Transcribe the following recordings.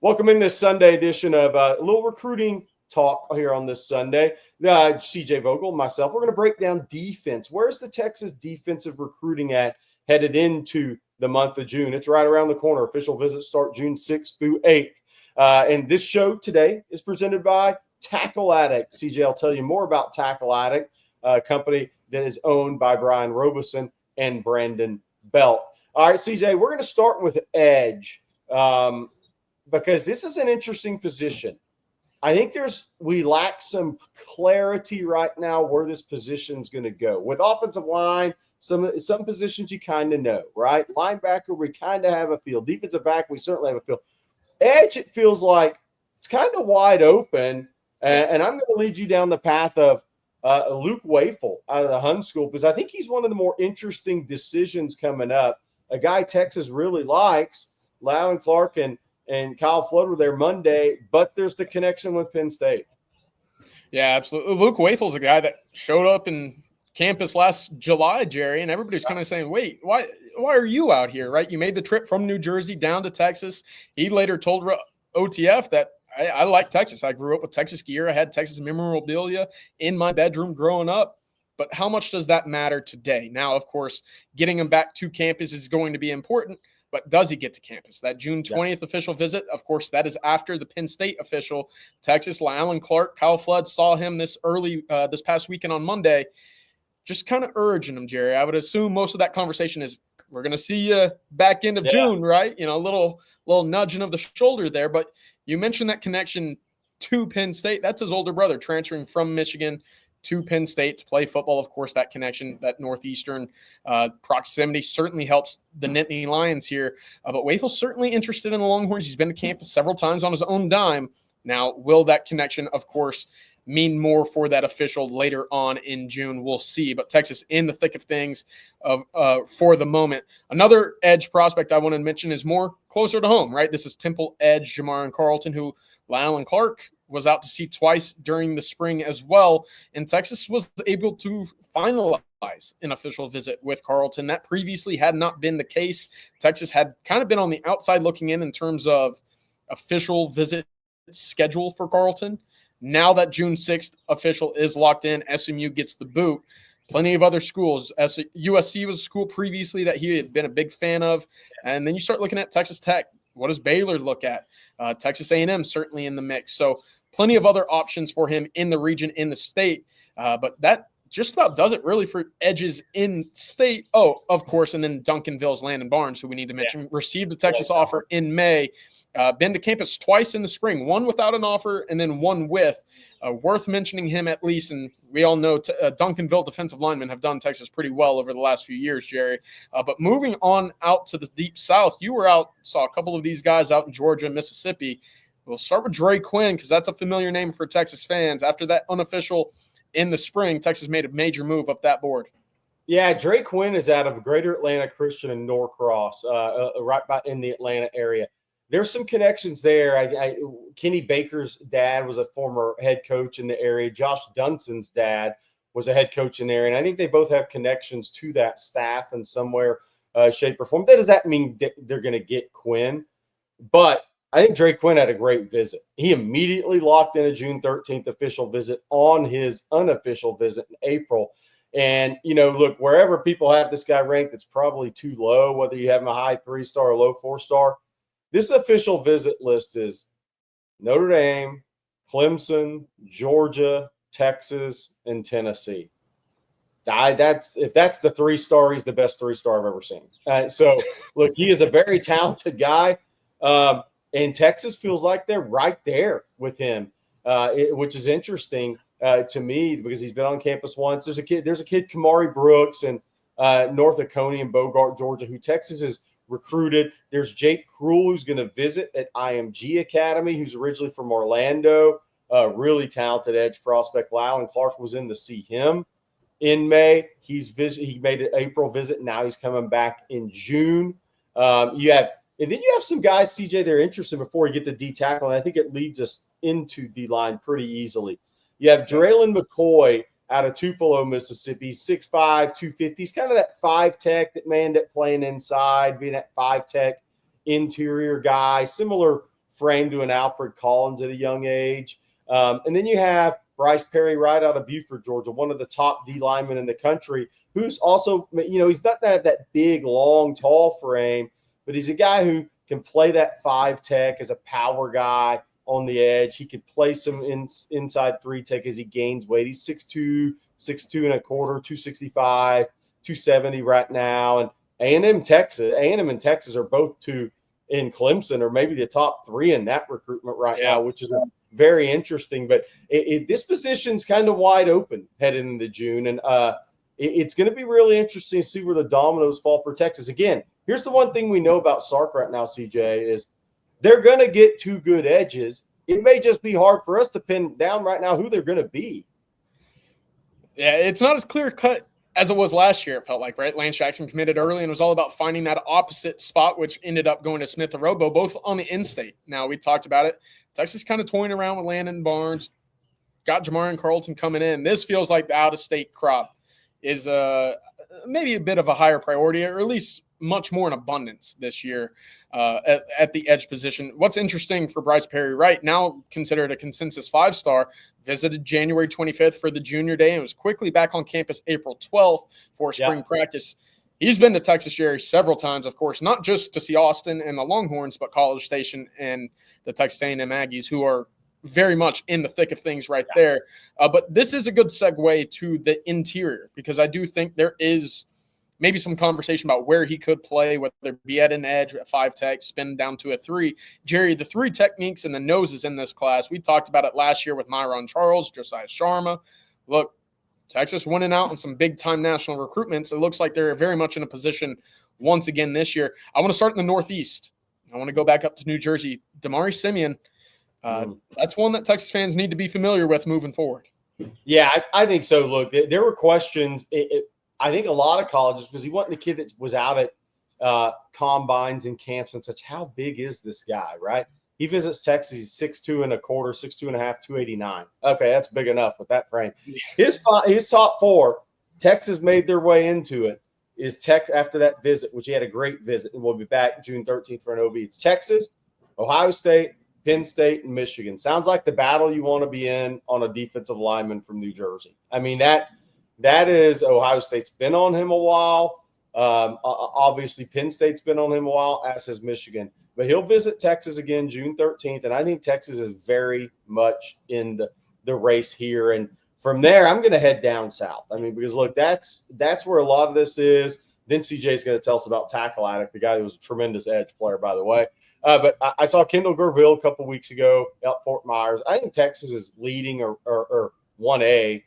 Welcome in this Sunday edition of a little recruiting talk here on this Sunday. CJ Vogel and myself, we're going to break down defense. Where's the Texas defensive recruiting at headed into the month of June? It's right around the corner. Official visits start June 6th through 8th. And this show today is presented by Tackle Addict. CJ, I'll tell you more about Tackle Addict, a company that is owned by Brian Robeson and Brandon Belt. All right, CJ, we're going to start with edge. Because this is an interesting position. I think we lack some clarity right now where this position is going to go. With offensive line, some positions you kind of know, right? Linebacker, we kind of have a feel. Defensive back, we certainly have a feel. Edge, it feels like it's kind of wide open. And I'm going to lead you down the path of Luke Wafel out of the Hun School, because I think he's one of the more interesting decisions coming up. A guy Texas really likes, Loudon Clark and Kyle Flood were there Monday, but there's the connection with Penn State. Yeah, absolutely. Luke Wafel's a guy that showed up in campus last July, Jerry, and everybody's kind of saying, wait, why are you out here, right? You made the trip from New Jersey down to Texas. He later told OTF that I like Texas. I grew up with Texas gear. I had Texas memorabilia in my bedroom growing up. But how much does that matter today? Now, of course, getting him back to campus is going to be important. But does he get to campus? That June 20th official visit, of course, that is after the Penn State official. Texas, Loudon Clark, Kyle Flood saw him this past weekend on Monday, just kind of urging him, Jerry. I would assume most of that conversation is, we're going to see you back end of June, right? You know, a little nudging of the shoulder there. But you mentioned that connection to Penn State. That's his older brother transferring from Michigan to Penn State to play football. Of course, that connection, that Northeastern proximity certainly helps the Nittany Lions here. But Wafel's certainly interested in the Longhorns. He's been to campus several times on his own dime. Now, will that connection, of course, mean more for that official later on in June? We'll see. But Texas in the thick of things for the moment. Another edge prospect I want to mention is more closer to home, right? This is Temple edge Jamarian Carlton, who Loudon Clark was out to see twice during the spring as well. And Texas was able to finalize an official visit with Carlton. That previously had not been the case. Texas had kind of been on the outside looking in terms of official visit schedule for Carlton. Now that June 6th official is locked in, SMU gets the boot. Plenty of other schools. USC was a school previously that he had been a big fan of. And then you start looking at Texas Tech. What does Baylor look at? Texas A&M certainly in the mix. So plenty of other options for him in the region, in the state. But that just about does it really for edges in state. Oh, of course, and then Duncanville's Landon Barnes, who we need to mention, received a Texas offer in May. Been to campus twice in the spring, one without an offer and then one with. Worth mentioning him at least, and we all know Duncanville defensive linemen have done Texas pretty well over the last few years, Jerry. But moving on out to the deep south, you were out, saw a couple of these guys out in Georgia and Mississippi. We'll start with Dre Quinn because that's a familiar name for Texas fans. After that unofficial in the spring, Texas made a major move up that board. Yeah, Dre Quinn is out of Greater Atlanta Christian in Norcross, right in the Atlanta area. There's some connections there. Kenny Baker's dad was a former head coach in the area. Josh Dunson's dad was a head coach in there. And I think they both have connections to that staff in somewhere, shape, or form. That does that mean they're going to get Quinn? But I think Dre Quinn had a great visit. He immediately locked in a June 13th official visit on his unofficial visit in April. And, look, wherever people have this guy ranked, it's probably too low, whether you have him a high 3-star or low 4-star. This official visit list is Notre Dame, Clemson, Georgia, Texas, and Tennessee. If that's the 3-star, he's the best 3-star I've ever seen. So, look, he is a very talented guy. And Texas feels like they're right there with him, which is interesting to me because he's been on campus once. There's a kid, Kamari Brooks, in North Oconee and Bogart, Georgia, who Texas is recruited. There's Jake Krull, who's going to visit at IMG Academy, who's originally from Orlando, really talented edge prospect. Loudon Clark was in to see him in May. He made an April visit. Now he's coming back in June. And then you have some guys, CJ, they're interested before we get to D tackle. And I think it leads us into D line pretty easily. You have Draylen McCoy out of Tupelo, Mississippi, 6'5", 250. He's kind of that 5-tech that may end up playing inside, being that 5-tech interior guy. Similar framed to an Alfred Collins at a young age. And then you have Bryce Perry right out of Buford, Georgia, one of the top D linemen in the country, who's also, he's not that big, long, tall frame, but he's a guy who can play that 5 tech as a power guy on the edge. He could play some inside 3 tech as he gains weight. He's 6'2", 6'2 and a quarter, 265, 270 right now. And A&M and Texas are both two in Clemson, or maybe the top 3 in that recruitment right now, which is very interesting. But this position's kind of wide open heading into June. And it's going to be really interesting to see where the dominoes fall for Texas. Again, here's the one thing we know about Sark right now, CJ, is they're going to get 2 good edges. It may just be hard for us to pin down right now who they're going to be. Yeah, it's not as clear cut as it was last year, it felt like, right? Lance Jackson committed early, and it was all about finding that opposite spot, which ended up going to Smith and Robo, both on the in-state. Now, we talked about it. Texas kind of toying around with Landon Barnes, got Jamarian Carlton coming in. This feels like the out-of-state crop is maybe a bit of a higher priority, or at least much more in abundance this year at the edge position. What's interesting for Bryce Perry, right now considered a consensus 5-star, visited January 25th for the junior day and was quickly back on campus April 12th for spring practice. He's been to Texas, Jerry, several times, of course, not just to see Austin and the Longhorns, but College Station and the Texas A&M Aggies, who are very much in the thick of things right there. But this is a good segue to the interior, because I do think there is maybe some conversation about where he could play, whether it be at an edge, at 5 tech, spin down to a 3. Jerry, the 3 techniques and the noses in this class, we talked about it last year with Myron Charles, Josiah Sharma. Look, Texas winning out on some big-time national recruitments. It looks like they're very much in a position once again this year. I want to start in the Northeast. I want to go back up to New Jersey. Damari Simeon, that's one that Texas fans need to be familiar with moving forward. Yeah, I think so. Look, there were questions. I think a lot of colleges, because he wasn't the kid that was out at combines and camps and such. How big is this guy, right? He visits Texas. He's 6'2 and a quarter, 6'2 and a half, 289. Okay, that's big enough with that frame. His top 4, Texas made their way into it, is Tech after that visit, which he had a great visit, and we'll be back June 13th for an OV. It's Texas, Ohio State, Penn State, and Michigan. Sounds like the battle you want to be in on a defensive lineman from New Jersey. I mean, that is Ohio State's been on him a while. Obviously, Penn State's been on him a while, as has Michigan. But he'll visit Texas again June 13th, and I think Texas is very much in the race here. And from there, I'm going to head down south. I mean, because, look, that's where a lot of this is. Then CJ's going to tell us about Tackle Addict, the guy who was a tremendous edge player, by the way. But I saw Kendall Gurville a couple weeks ago at Fort Myers. I think Texas is leading or 1A.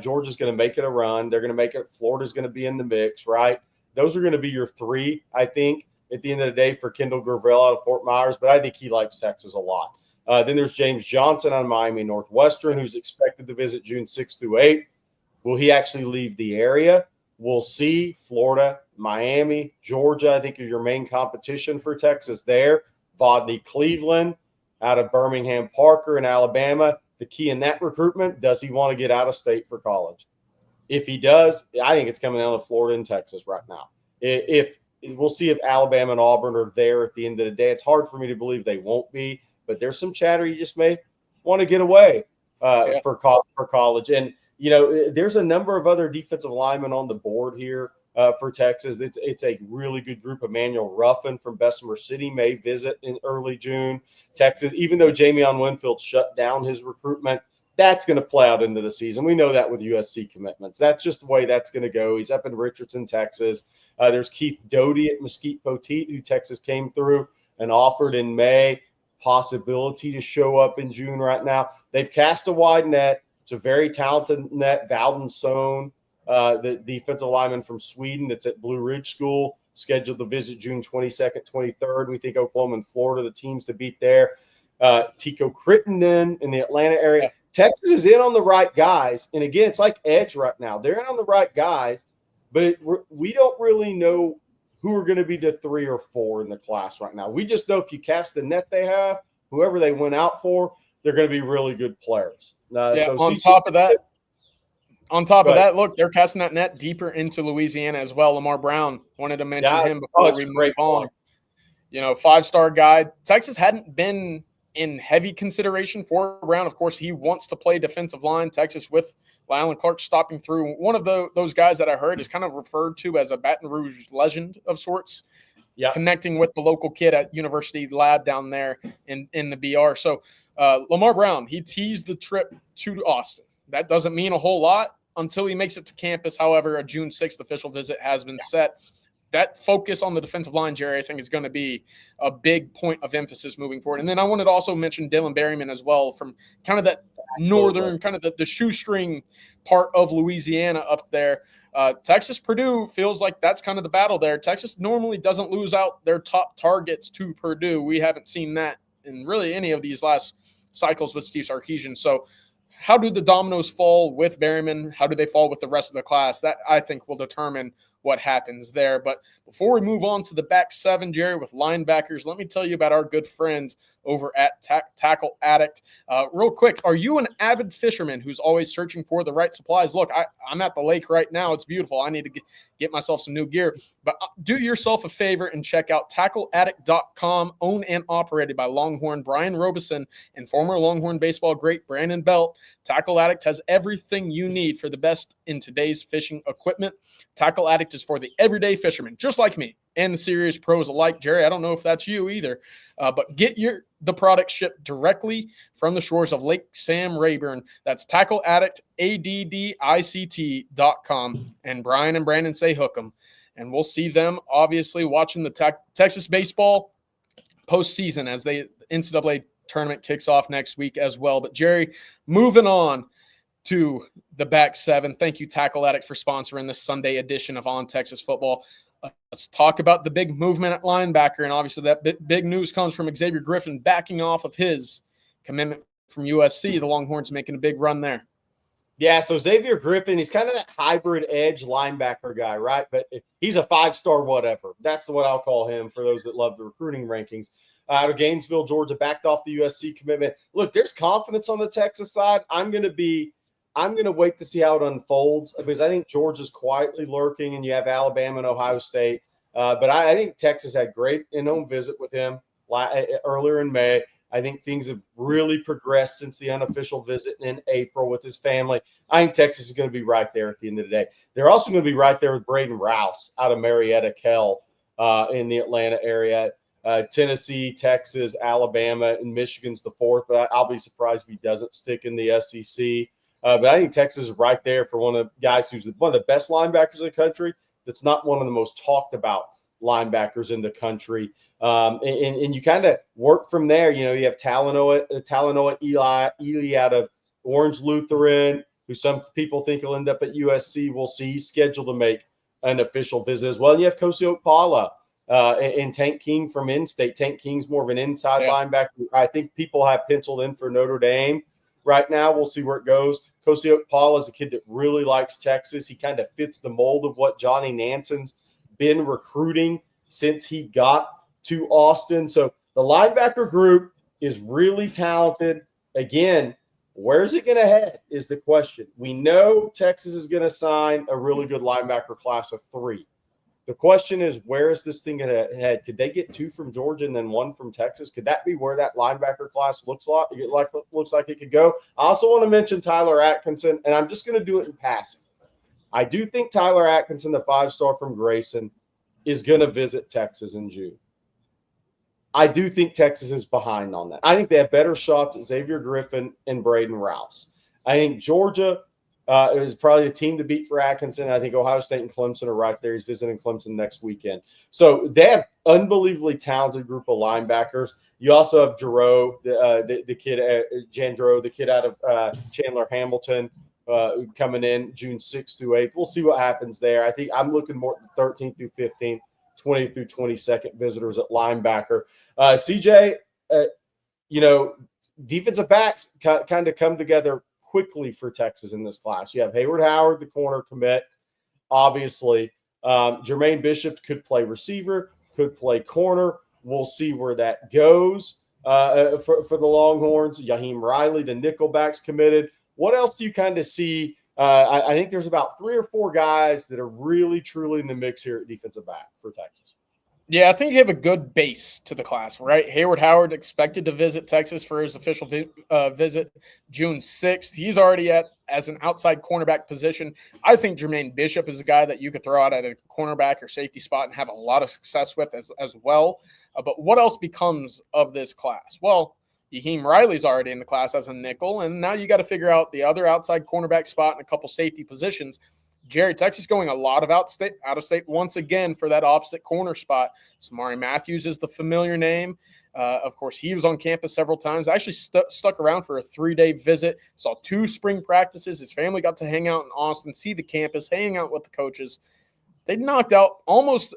Georgia's going to make it a run. They're going to make it. Florida's going to be in the mix, right? Those are going to be your 3, I think, at the end of the day for Kendall Gurville out of Fort Myers. But I think he likes Texas a lot. Then there's James Johnson on Miami Northwestern, who's expected to visit June 6th through 8th. Will he actually leave the area? We'll see. Florida, Miami, Georgia, I think are your main competition for Texas there. Vodney Cleveland out of Birmingham Parker in Alabama. The key in that recruitment, does he want to get out of state for college? If he does, I think it's coming down to Florida and Texas right now. If we'll see if Alabama and Auburn are there at the end of the day. It's hard for me to believe they won't be, but there's some chatter you just may want to get away for college. And, there's a number of other defensive linemen on the board here for Texas. It's a really good group. Emmanuel Ruffin from Bessemer City may visit in early June. Texas, even though Jamion Winfield shut down his recruitment, that's going to play out into the season. We know that with USC commitments. That's just the way that's going to go. He's up in Richardson, Texas. There's Keith Doty at Mesquite Poteet, who Texas came through and offered in May. Possibility to show up in June right now. They've cast a wide net. It's a very talented net. Valden Sohn, the defensive lineman from Sweden that's at Blue Ridge School, scheduled to visit June 22nd, 23rd. We think Oklahoma and Florida, the teams to beat there. Tico Crittenden in the Atlanta area. Texas is in on the right guys. And, again, it's like edge right now. They're in on the right guys, but we don't really know who are going to be the 3 or 4 in the class right now. We just know if you cast the net they have, whoever they went out for, they're going to be really good players. On top of that, look, they're casting that net deeper into Louisiana as well. Lamar Brown, wanted to mention him before we move on. 5-star guy. Texas hadn't been in heavy consideration for Brown. Of course, he wants to play defensive line. Texas with Lylan Clark stopping through. One of those guys that I heard is kind of referred to as a Baton Rouge legend of sorts, connecting with the local kid at University Lab down there in the BR. So Lamar Brown, he teased the trip to Austin. That doesn't mean a whole lot until he makes it to campus. However, a June 6th official visit has been set. That focus on the defensive line, Jerry, I think is going to be a big point of emphasis moving forward. And then I wanted to also mention Dylan Berryman as well, from kind of that northern, kind of the shoestring part of Louisiana up there. Texas Purdue feels like that's kind of the battle there. Texas normally doesn't lose out their top targets to Purdue. We haven't seen that in really any of these last cycles with Steve Sarkisian. So how do the dominoes fall with Berryman? How do they fall with the rest of the class? That, I think, will determine what happens there. But before we move on to the back seven, Jerry, with linebackers, let me tell you about our good friends over at Tackle Addict. Real quick, are you an avid fisherman who's always searching for the right supplies? Look, I'm at the lake right now. It's beautiful. I need to get myself some new gear. But do yourself a favor and check out tackleaddict.com, owned and operated by Longhorn Brian Robeson and former Longhorn baseball great Brandon Belt. Tackle Addict has everything you need for the best in today's fishing equipment. Tackle Addict is for the everyday fisherman, just like me, and the serious pros alike. Jerry, I don't know if that's you either, but get the product shipped directly from the shores of Lake Sam Rayburn. That's Tackle Addict, ADDICT.com. And Brian and Brandon say hook 'em. And we'll see them, obviously, watching the Texas baseball postseason as the NCAA tournament kicks off next week as well. But, Jerry, moving on to the back seven. Thank you, Tackle Addict, for sponsoring this Sunday edition of On Texas Football. Let's talk about the big movement at linebacker. And obviously that big news comes from Xavier Griffin backing off of his commitment from USC. The Longhorns making a big run there. Yeah, so Xavier Griffin, he's kind of that hybrid edge linebacker guy, right? But he's a five-star whatever. That's what I'll call him for those that love the recruiting rankings. Out of Gainesville, Georgia, backed off the USC commitment. Look, there's confidence on the Texas side. I'm going to wait to see how it unfolds because I think Georgia's quietly lurking, and you have Alabama and Ohio State. But I think Texas had great in-home visit with him earlier in May. I think things have really progressed since the unofficial visit in April with his family. I think Texas is going to be right there at the end of the day. They're also going to be right there with Braden Rouse out of Marietta, Kell, in the Atlanta area. Tennessee, Texas, Alabama, and Michigan's the fourth. But I'll be surprised if he doesn't stick in the SEC. But I think Texas is right there for one of the guys who's one of the best linebackers in the country. That's not one of the most talked about linebackers in the country. And you kind of work from there. You know, you have Talanoa Ely out of Orange Lutheran, who some people think will end up at USC. We'll see. He's scheduled to make an official visit as well. And you have Kosi Okpala and Tank King from in-state. Tank King's more of an inside linebacker. I think people have penciled in for Notre Dame right now. We'll see where it goes. Kosi Okpala is a kid that really likes Texas. He kind of fits the mold of what Johnny Nanson's been recruiting since he got to Austin. So the linebacker group is really talented. Again, where's it going to head is the question. We know Texas is going to sign a really good linebacker class of 3. The question is, where is this thing going to head? Could they get 2 from Georgia and then 1 from Texas? Could that be where that linebacker class looks like it could go? I also want to mention Tyler Atkinson, and I'm just going to do it in passing. I do think Tyler Atkinson, the 5-star from Grayson, is going to visit Texas in June. I do think Texas is behind on that. I think they have better shots at Xavier Griffin and Braden Rouse. I think Georgia is probably a team to beat for Atkinson. I think Ohio State and Clemson are right there. He's visiting Clemson next weekend. So they have unbelievably talented group of linebackers. You also have Giroux, the kid, Jandro, the kid out of Chandler Hamilton, coming in June 6th through 8th. We'll see what happens there. I think I'm looking more 13th through 15th, 20th through 22nd visitors at linebacker. CJ, defensive backs kind of come together quickly for Texas in this class. You have Hayward Howard, the corner commit, obviously. Jermaine Bishop could play receiver, could play corner. We'll see where that goes for the Longhorns. Yaheem Riley, the nickelback's committed. What else do you kind of see? I think there's about 3 or 4 guys that are really, truly in the mix here at defensive back for Texas. Yeah, I think you have a good base to the class, right? Hayward Howard expected to visit Texas for his official visit June 6th. He's already as an outside cornerback position. I think Jermaine Bishop is a guy that you could throw out at a cornerback or safety spot and have a lot of success with as well. But what else becomes of this class? Well, Yaheem Riley's already in the class as a nickel, and now you got to figure out the other outside cornerback spot and a couple safety positions. Jerry, Texas going a lot of out of state once again for that opposite corner spot. Samari Matthews is the familiar name. Of course, he was on campus several times. I actually stuck around for a 3-day visit, saw 2 spring practices. His family got to hang out in Austin, see the campus, hang out with the coaches. They knocked out almost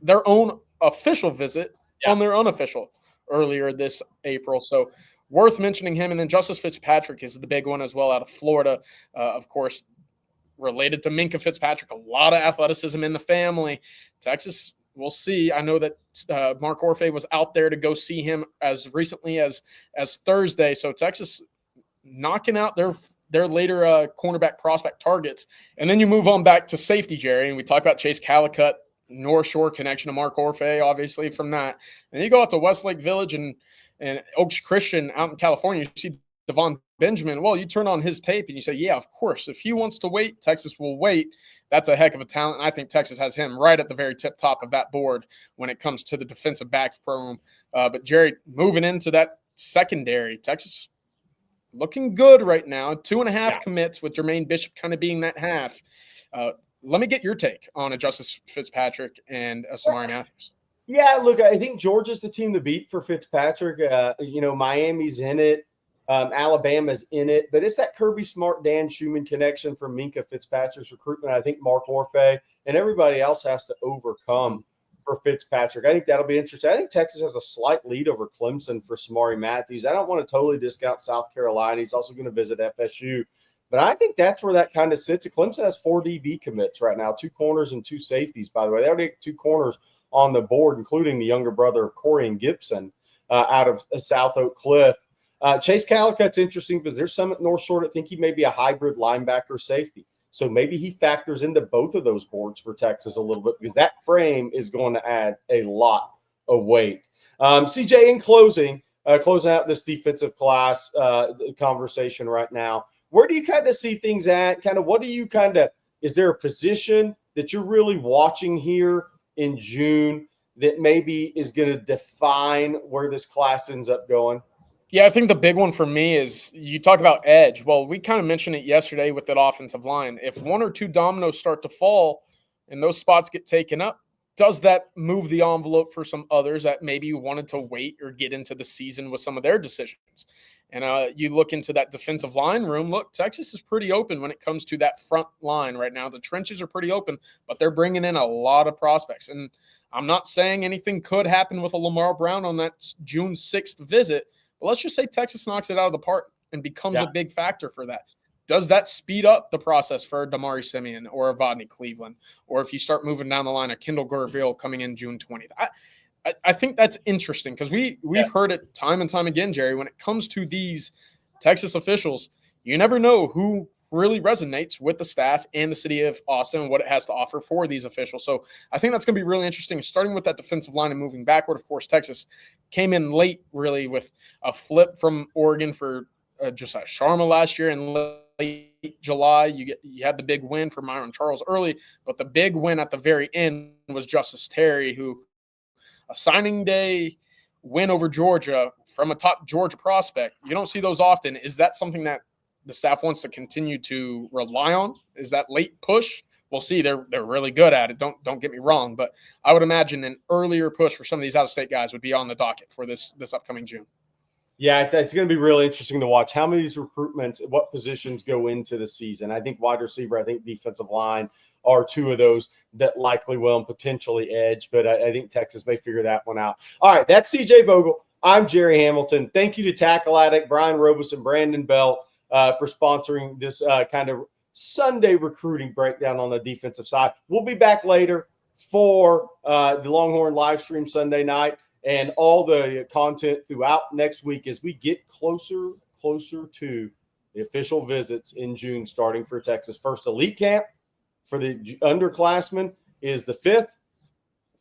their own official visit on their unofficial earlier this April. So worth mentioning him. And then Justice Fitzpatrick is the big one as well out of Florida. Of course, related to Minkah Fitzpatrick, a lot of athleticism in the family. Texas, we'll see. I know that Mark Orfe was out there to go see him as recently as Thursday. So Texas knocking out their later cornerback prospect targets. And then you move on back to safety, Jerry, and we talk about Chase Calicut, North Shore connection to Mark Orfe, obviously, from that. And then you go out to Westlake Village and Oaks Christian out in California, you see Devon Benjamin. Well, you turn on his tape and you say, yeah, of course. If he wants to wait, Texas will wait. That's a heck of a talent. And I think Texas has him right at the very top of that board when it comes to the defensive back room. But, Jerry, moving into that secondary, Texas looking good right now. 2.5 commits with Jermaine Bishop kind of being that half. Let me get your take on a Justice Fitzpatrick and a Samari Matthews. Yeah, look, I think Georgia's the team to beat for Fitzpatrick. Miami's in it. Alabama's in it. But it's that Kirby Smart, Dan Schumann connection from Minkah Fitzpatrick's recruitment. I think Mark Orfe and everybody else has to overcome for Fitzpatrick. I think that'll be interesting. I think Texas has a slight lead over Clemson for Samari Matthews. I don't want to totally discount South Carolina. He's also going to visit FSU. But I think that's where that kind of sits. Clemson has 4 DB commits right now, 2 corners and 2 safeties, by the way. They already have 2 corners on the board, including the younger brother of Corey and Gibson out of South Oak Cliff. Chase Calicut's interesting because there's some at North Shore that think he may be a hybrid linebacker safety. So maybe he factors into both of those boards for Texas a little bit because that frame is going to add a lot of weight. CJ, in closing out this defensive class conversation right now, where do you kind of see things at? Kind of what do you is there a position that you're really watching here in June that maybe is going to define where this class ends up going? Yeah, I think the big one for me is you talk about edge. Well, we kind of mentioned it yesterday with that offensive line. If 1 or 2 dominoes start to fall and those spots get taken up, does that move the envelope for some others that maybe wanted to wait or get into the season with some of their decisions? And you look into that defensive line room. Look, Texas is pretty open when it comes to that front line right now. The trenches are pretty open, but they're bringing in a lot of prospects. And I'm not saying anything could happen with a Lamar Brown on that June 6th visit, but let's just say Texas knocks it out of the park and becomes a big factor for that. Does that speed up the process for Damari Simeon or a Vodney Cleveland? Or if you start moving down the line, a Kendall Gurville coming in June 20th? I think that's interesting because we've heard it time and time again, Jerry. When it comes to these Texas officials, you never know who really resonates with the staff and the city of Austin and what it has to offer for these officials. So I think that's going to be really interesting, starting with that defensive line and moving backward. Of course, Texas came in late really with a flip from Oregon for Josiah Sharma last year in late July. You had the big win for Myron Charles early, but the big win at the very end was Justice Terry, who a signing day win over Georgia from a top Georgia prospect. You don't see those often. Is that something that the staff wants to continue to rely on? Is that late push? We'll see. They're really good at it. Don't get me wrong, but I would imagine an earlier push for some of these out-of-state guys would be on the docket for this upcoming June. Yeah, it's going to be really interesting to watch how many of these recruitments, what positions go into the season. I think wide receiver, I think defensive line are 2 of those that likely will and potentially edge, but I think Texas may figure that one out. All right, that's CJ Vogel. I'm Gerry Hamilton. Thank you to Tackle Addict, Brian Robus, and Brandon Belt for sponsoring this kind of Sunday recruiting breakdown on the defensive side. We'll be back later for the Longhorn live stream Sunday night and all the content throughout next week as we get closer to the official visits in June starting for Texas. First elite camp for the underclassmen is the 5th.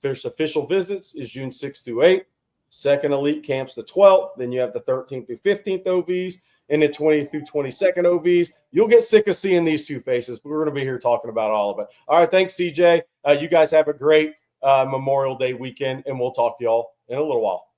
First official visits is June 6th through 8th. Second elite camp's the 12th. Then you have the 13th through 15th OVs and the 20th through 22nd OVs. You'll get sick of seeing these two faces, but we're going to be here talking about all of it. All right, thanks, CJ. You guys have a great Memorial Day weekend, and we'll talk to y'all in a little while.